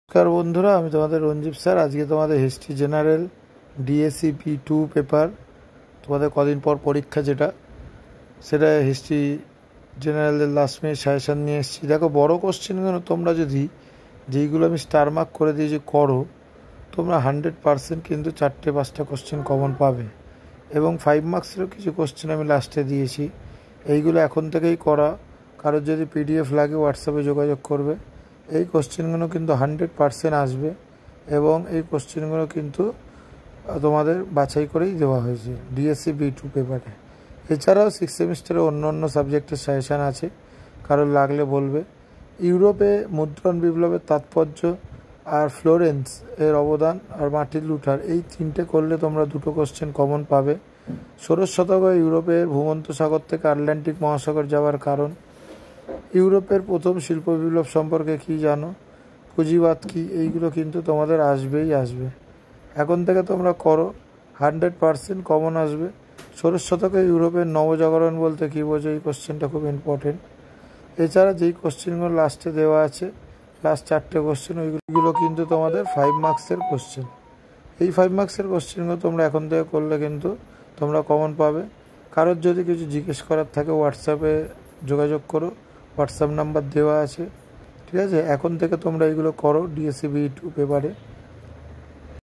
नमस्कार बंधुरा আমি তোমাদের রঞ্জিত স্যার আজকে তোমাদের history general DSC P2 paper তোমাদের কদিন পর পরীক্ষা সেটা হিস্ট্রি জেনারেলের লাস্ট মিনিট সাজেশন নিয়ে এসেছি। দেখো বড় কোশ্চেনগুলো তোমরা যদি যেইগুলো আমি স্টার মার্ক করে দিয়েছি করো তোমরা 100% কিন্তু 4-5টা কোশ্চেন কমন পাবে এবং 5 মার্কসেরও কিছু কোশ্চেন আমি লাস্টে দিয়েছি। এইগুলো এখন থেকেই করা, কারোর যদি পিডিএফ লাগে হোয়াটসঅ্যাপে যোগাযোগ করবে। এই কোশ্চেনগুলো কিন্তু 100% আসবে এবং এই কোশ্চেনগুলো কিন্তু তোমাদের বাছাই করেই দেওয়া হয়েছে ডিএসসি P2 পেপারে। এছাড়াও 6 সেমিস্টারে অন্য সাবজেক্টের সাজেশান আছে, কারোর লাগলে বলবে। ইউরোপে মুদ্রণ বিপ্লবের তাৎপর্য আর ফ্লোরেন্স এর অবদান আর মার্টিন লুথার, এই তিনটে করলে তোমরা দুটো কোশ্চেন কমন পাবে। ষোড়শ শতকে ইউরোপের ভূমধ্যসাগর থেকে আটলান্টিক মহাসাগর যাওয়ার কারণ, ইউরোপের প্রথম শিল্প বিপ্লব সম্পর্কে কি জানো, পুঁজিবাদ কি, এইগুলো কিন্তু তোমাদের আসবেই আসবে। এখন থেকে তোমরা করো, 100% কমন আসবে। ষোড়শ শতকে ইউরোপের নবজাগরণ বলতে কী বোঝো, এই কোশ্চেনটা খুব ইম্পর্টেন্ট। এছাড়া যেই কোশ্চেনগুলো লাস্টে দেওয়া আছে, লাস্ট 4টে কোশ্চেন, ওইগুলো কিন্তু তোমাদের 5 মার্কসের কোশ্চেন। এই 5 মার্কসের কোশ্চেনগুলো তোমরা এখন থেকে করলে কিন্তু তোমরা কমন পাবে। কারোর যদি কিছু জিজ্ঞেস করার থাকে হোয়াটসঅ্যাপে যোগাযোগ করো, হোয়াটসঅ্যাপ নাম্বার দেওয়া আছে, ঠিক আছে। এখন থেকে তোমরা এইগুলো করো ডিএসসি P2 পেপারে।